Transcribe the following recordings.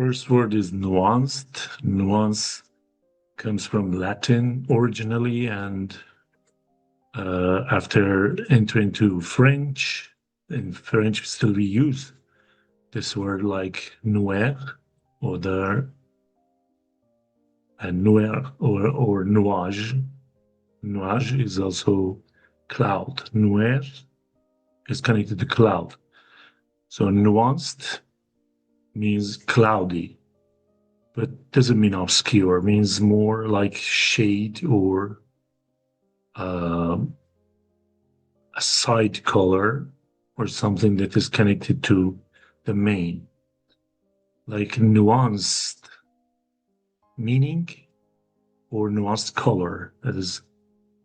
First word is nuanced. Nuance comes from Latin originally, and after entering into French, in French still we use this word like noir or noir or nuage. Nuage is also cloud. Noir is connected to cloud. So nuanced means cloudy, but doesn't mean obscure. It means more like shade or a side color or something that is connected to the main. Like nuanced meaning or nuanced color. That is,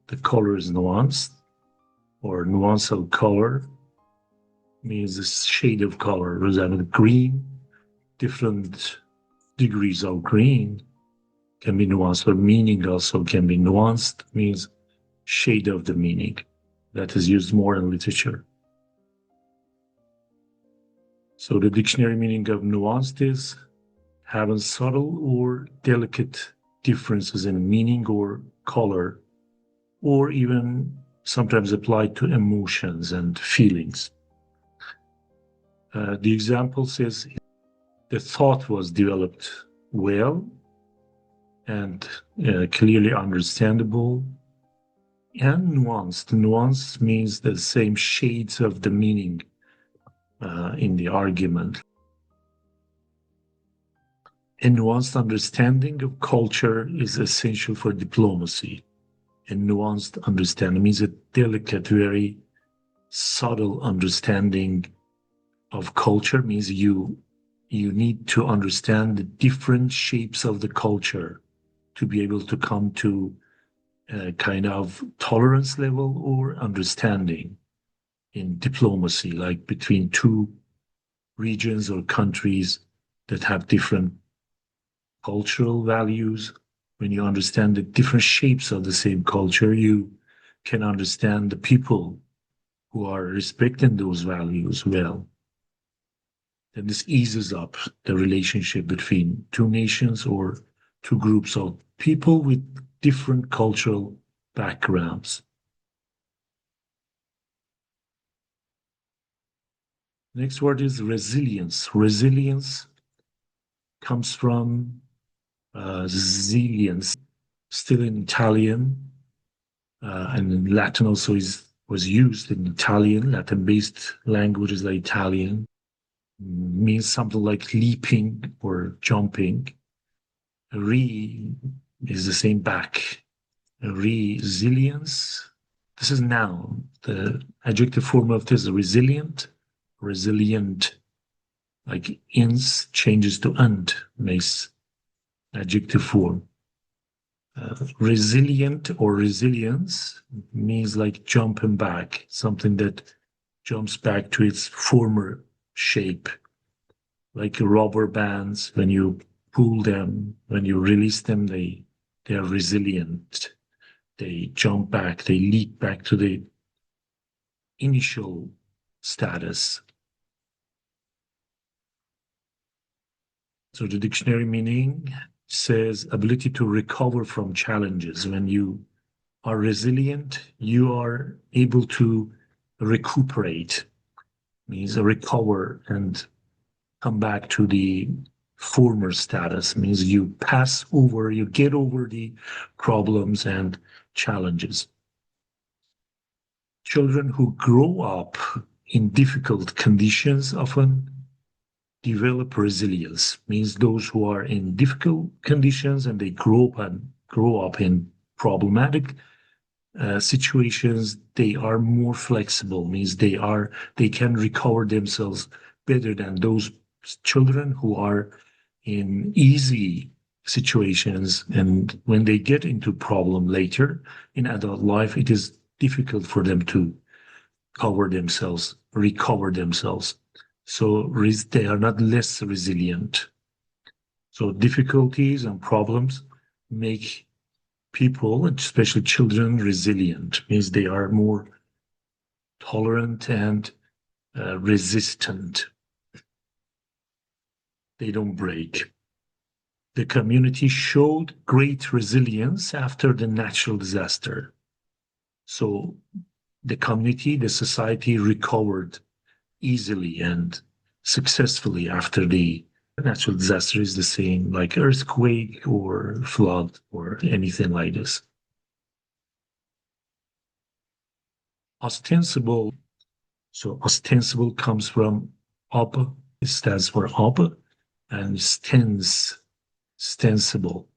the color is nuanced, or nuance of color means a shade of color. For example, green, different degrees of green can be nuanced, or meaning also can be nuanced, means shade of the meaning. That is used more in literature. So the dictionary meaning of nuanced is having subtle or delicate differences in meaning or color, or even sometimes applied to emotions and feelings. The example says the thought was developed well and clearly understandable and nuanced. Nuance means the same shades of the meaning in the argument. A nuanced understanding of culture is essential for diplomacy. A nuanced understanding means a delicate, very subtle understanding of culture, means you need to understand the different shapes of the culture to be able to come to a kind of tolerance level or understanding in diplomacy, like between two regions or countries that have different cultural values. When you understand the different shapes of the same culture, you can understand the people who are respecting those values well. And this eases up the relationship between two nations or two groups of people with different cultural backgrounds. Next word is resilience. Resilience comes from resilience, still in Italian, and in Latin also was used in Italian. Latin-based languages like Italian means something like leaping or jumping. Re is the same back. Resilience. This is noun. The adjective form of this is resilient. Resilient, like ins changes to and, makes adjective form. Resilient or resilience means like jumping back, something that jumps back to its former shape, like rubber bands. When you pull them, when you release them, they are resilient. They jump back, they leap back to the initial status. So the dictionary meaning says ability to recover from challenges. When you are resilient, you are able to recuperate, means recover and come back to the former status, means you pass over, you get over the problems and challenges. Children who grow up in difficult conditions often develop resilience, means those who are in difficult conditions and they grow up in problematic situations, they are more flexible, means they can recover themselves better than those children who are in easy situations, and when they get into problem later in adult life, it is difficult for them to recover themselves. So they are not less resilient. So difficulties and problems make people, especially children, resilient, means they are more tolerant and resistant. They don't break. The community showed great resilience after the natural disaster. So the community, the society recovered easily and successfully after the natural disaster is the same, like earthquake or flood or anything like this. Ostensible. So ostensible comes from ob, it stands for ob, and stensible,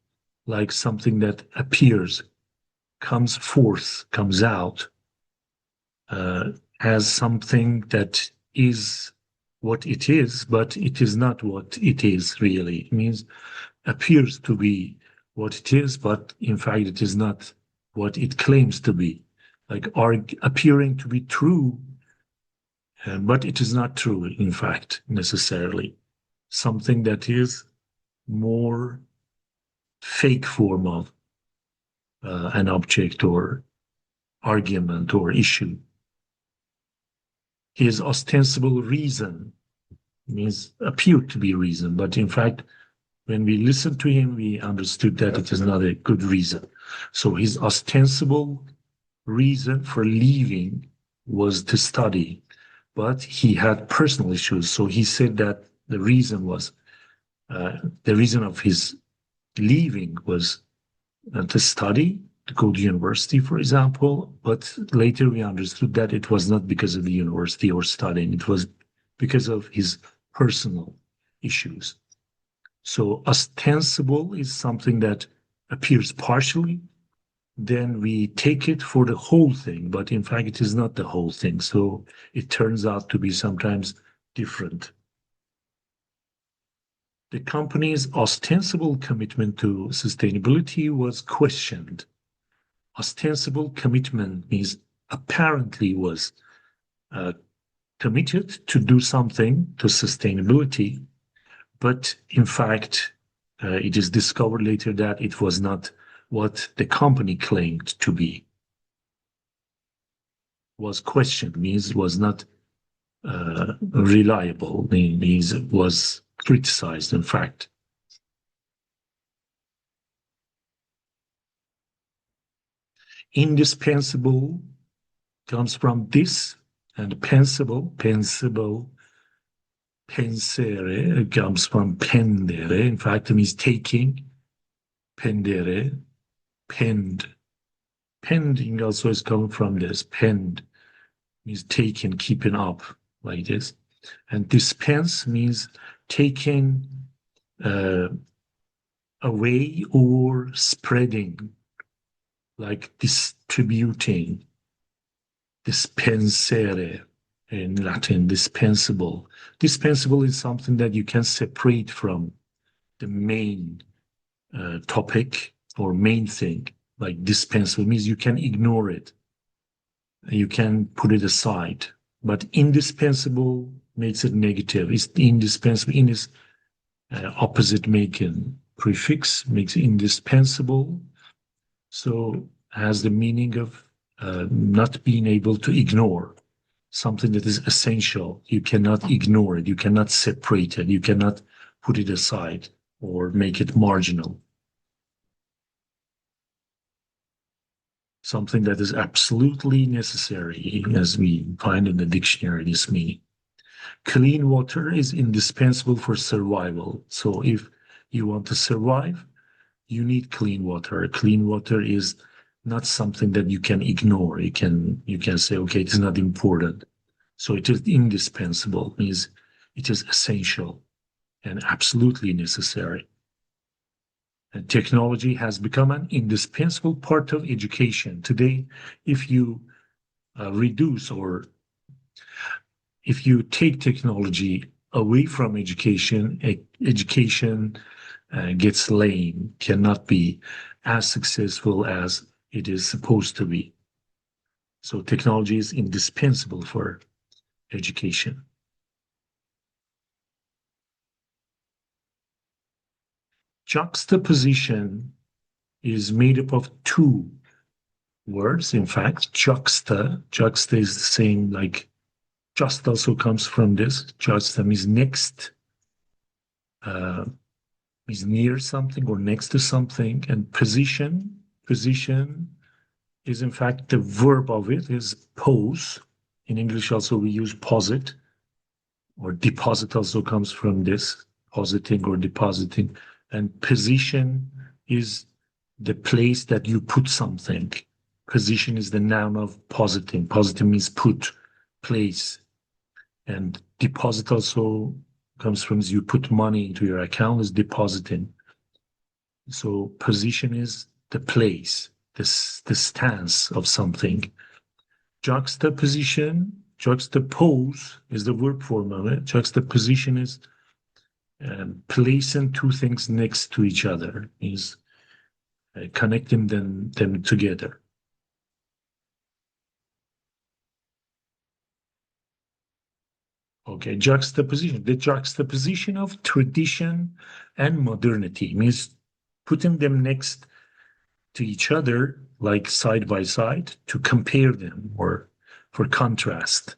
like something that appears, comes forth, comes out, uh, as something that is what it is, but it is not what it is really. It means appears to be what it is, but in fact it is not what it claims to be. Like appearing to be true, but it is not true, in fact, necessarily. Something that is more fake form of an object or argument or issue. His ostensible reason means appeared to be reason, but in fact, when we listened to him, we understood that it is not a good reason. So his ostensible reason for leaving was to study, but he had personal issues. So he said that the reason was the reason of his leaving was to study, to go to university, for example. But later we understood that it was not because of the university or studying, it was because of his personal issues. So ostensible is something that appears partially, then we take it for the whole thing, but in fact it is not the whole thing. So it turns out to be sometimes different. The company's ostensible commitment to sustainability was questioned. Ostensible commitment means apparently was uh, committed to do something to sustainability, but in fact, it is discovered later that it was not what the company claimed to be. Was questioned means was not reliable, means was criticized, in fact. Indispensable comes from this, and pensible, pensere comes from pendere. In fact, it means taking, pendere, pend. Pending also is coming from this, pend means taken, keeping up, like this. And dispense means taken away or spreading, like distributing. Dispensere in Latin, dispensable. Dispensable is something that you can separate from the main topic or main thing. Like dispensable means you can ignore it, you can put it aside. But indispensable makes it negative. It's indispensable. In is opposite making prefix makes indispensable. So has the meaning of not being able to ignore something that is essential. You cannot ignore it. You cannot separate it. You cannot put it aside or make it marginal. Something that is absolutely necessary, as we find in the dictionary, this meaning. Clean water is indispensable for survival. So if you want to survive, you need clean water. Clean water is not something that you can ignore. You can say, okay, it's not important. So it is indispensable, means it is essential and absolutely necessary. And technology has become an indispensable part of education. Today, if you reduce or if you take technology away from education, education gets lame, cannot be as successful as it is supposed to be. So technology is indispensable for education. Juxtaposition is made up of two words. In fact, juxta is the same, like just also comes from this. Juxta means next, uh, means near something or next to something. And position is in fact the verb of it is pose. In English also we use posit, or deposit also comes from this, positing or depositing. And position is the place that you put something. Position is the noun of positing. Positing means put, place. And deposit also comes from you put money into your account is depositing. So position is the place, the stance of something. Juxtaposition, juxtapose is the verb form of it. Juxtaposition is placing two things next to each other, means connecting them together. Okay, juxtaposition. The juxtaposition of tradition and modernity means putting them next to each other, like side by side, to compare them or for contrast,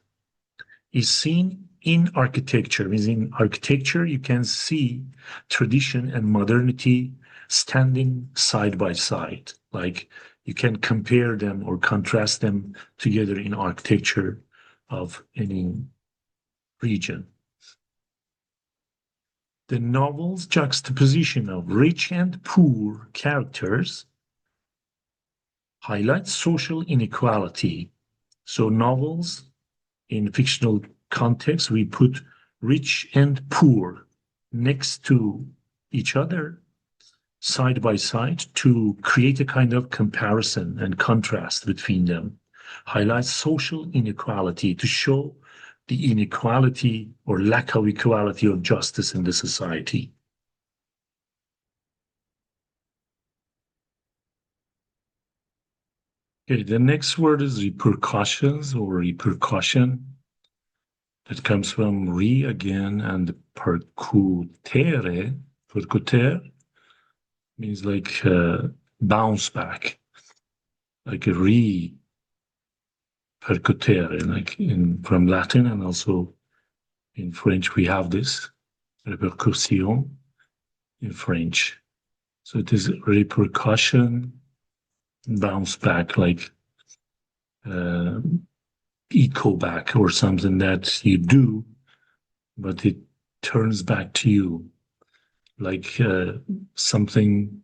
is seen in architecture. Means in architecture, you can see tradition and modernity standing side by side. Like you can compare them or contrast them together in architecture of any region. The novel's juxtaposition of rich and poor characters highlights social inequality. So novels in fictional context, we put rich and poor next to each other, side by side, to create a kind of comparison and contrast between them. Highlights social inequality to show the inequality or lack of equality or justice in the society. Okay, the next word is repercussions or repercussion. That comes from re again and percutere. Percutere means like bounce back, like a percutere, like in from Latin, and also in French we have this repercussion in French. So it is repercussion, bounce back, like uh, echo back or something that you do, but it turns back to you, like something,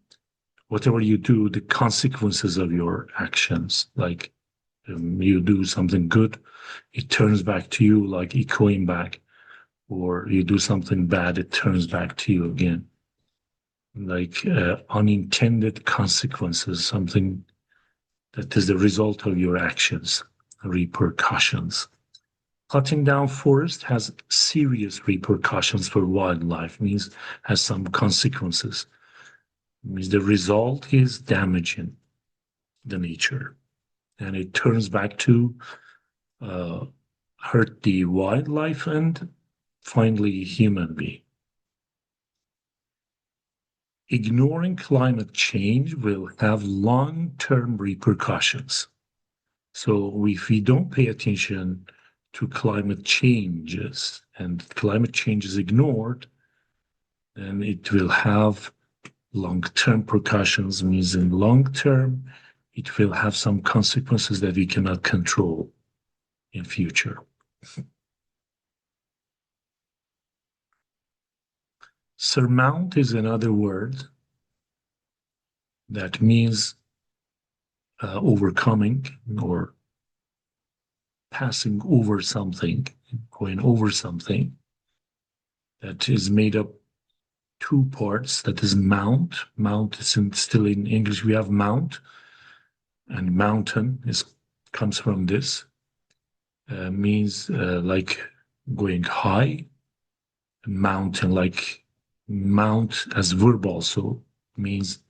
whatever you do, the consequences of your actions, like you do something good, it turns back to you, like echoing back, or you do something bad, it turns back to you again, like unintended consequences, something that is the result of your actions, repercussions. Cutting down forest has serious repercussions for wildlife, means has some consequences. Means the result is damaging the nature, and it turns back to hurt the wildlife and finally human being. Ignoring climate change will have long-term repercussions. So if we don't pay attention to climate changes and climate change is ignored, then it will have long-term repercussions, means in long term, it will have some consequences that we cannot control in future. Surmount is another word that means overcoming or passing over something, going over something. That is made up two parts. That is mount. Mount is still in English. We have mount, and mountain comes from this. Means like going high. Mountain, like mount as verb also means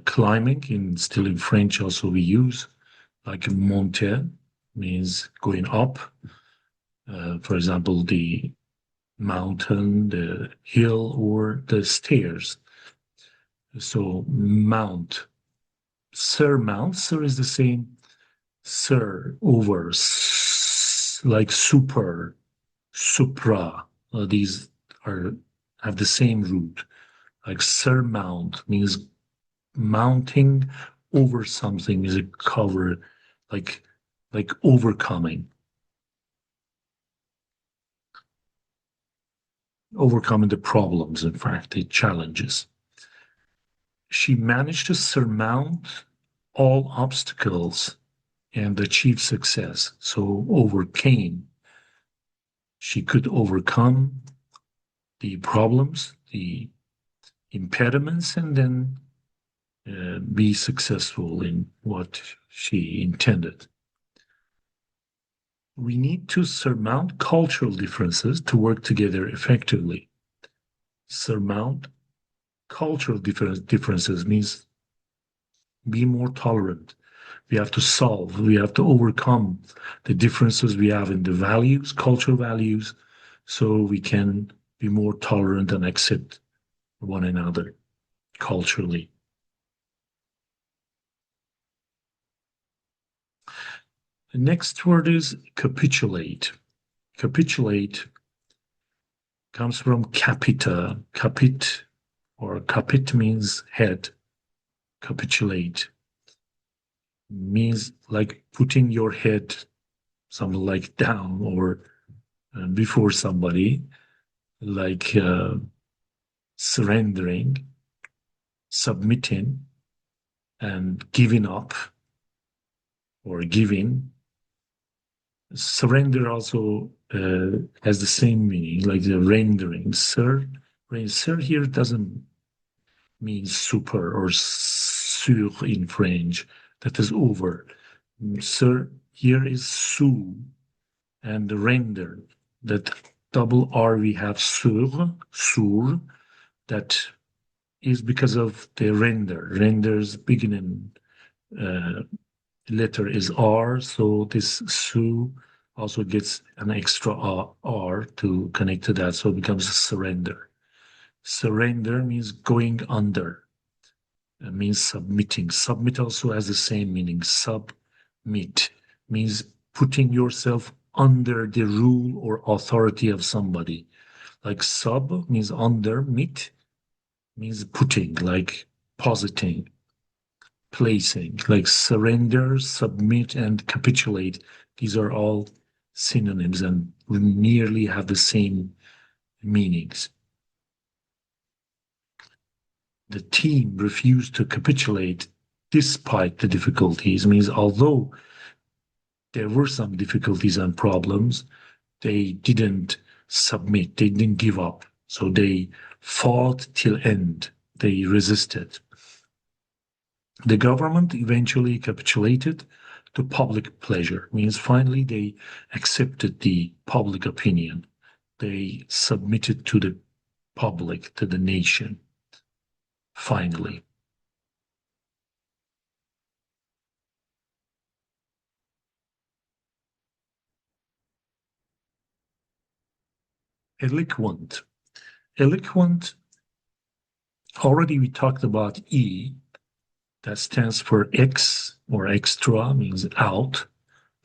climbing. Still in French also we use like monter means going up. For example, the mountain, the hill, or the stairs. So mount. Surmount, sir is the same. Sir, over, like super, supra. These have the same root. Like surmount means mounting over something, is a cover, like overcoming the problems, in fact, the challenges. She managed to surmount all obstacles and achieve success. So overcame. She could overcome the problems, the impediments, and then be successful in what she intended. We need to surmount cultural differences to work together effectively. Surmount cultural differences means be more tolerant. We have to overcome the differences we have in the values, cultural values, so we can be more tolerant and accept one another culturally. The next word is capitulate. Capitulate comes from capita. Capit or capit means head. Capitulate means like putting your head something like down or before somebody, like surrendering, submitting, and giving up or giving. Surrender also has the same meaning, like the rendering. Sir here doesn't mean super or sur in French. That is over. Sir here is sous and the render. That double R we have sur, that is because of the render. Render's beginning letter is R, so this su also gets an extra R to connect to that, so it becomes surrender. Surrender means going under. It means submitting. Submit also has the same meaning. Submit means putting yourself under the rule or authority of somebody. Like sub means under, mit means putting, like positing, placing, like surrender, submit, and capitulate. These are all synonyms and nearly have the same meanings. The team refused to capitulate despite the difficulties, means although there were some difficulties and problems, they didn't submit, they didn't give up. So they fought till end, they resisted. The government eventually capitulated to public pleasure, means finally they accepted the public opinion. They submitted to the public, to the nation, finally. Eloquent. Eloquent, already we talked about E, that stands for X or extra, means out.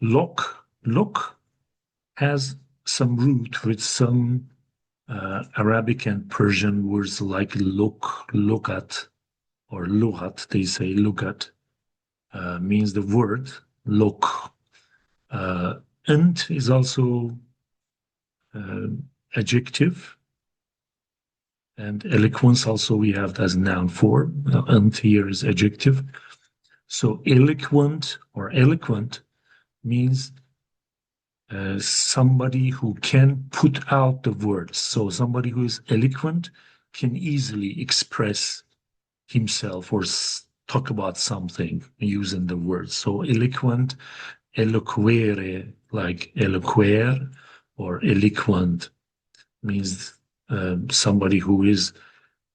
Look has some root with some Arabic and Persian words like look at, or lughat, they say lugat, means the word look. Ant is also uh, adjective, and eloquence also we have as noun form. Ant here is adjective. So eloquent or eloquent means somebody who can put out the words. So somebody who is eloquent can easily express himself or talk about something using the words. So eloquent, eloquere, like eloquere, or eloquent means somebody who is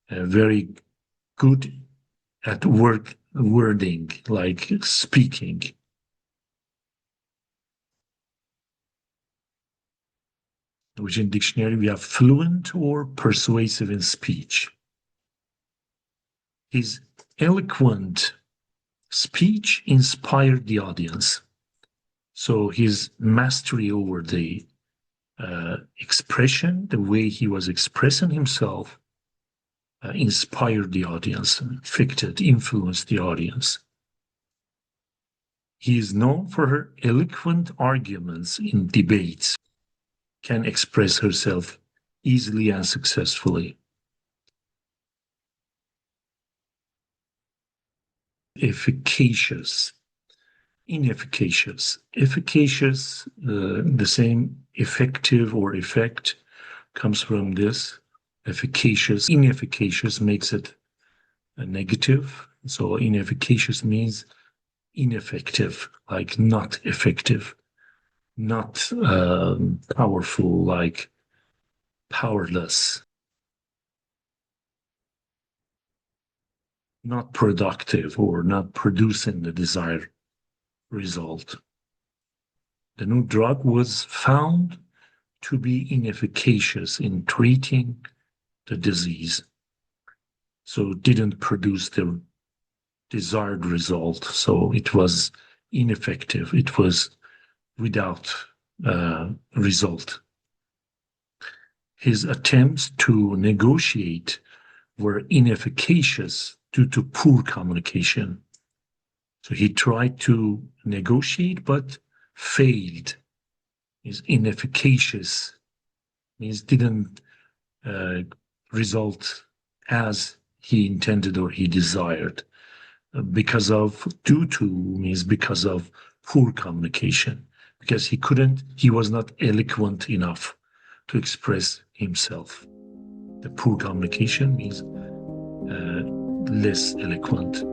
very good at wording, like speaking. Which in dictionary we have fluent or persuasive in speech. His eloquent speech inspired the audience. So his mastery over the expression, the way he was expressing himself, inspired the audience, affected, influenced the audience. He is known for her eloquent arguments in debates, can express herself easily and successfully. Efficacious, inefficacious. Efficacious, the same effective or effect comes from this. Efficacious, inefficacious makes it a negative. So inefficacious means ineffective, like not effective, not powerful, like powerless, not productive or not producing the desired result. The new drug was found to be inefficacious in treating the disease. So it didn't produce the desired result. So it was ineffective. It was without result. His attempts to negotiate were inefficacious due to poor communication. So he tried to negotiate but failed. Is inefficacious, means didn't result as he intended or he desired. Due to means because of poor communication, because he was not eloquent enough to express himself. The poor communication means less eloquent.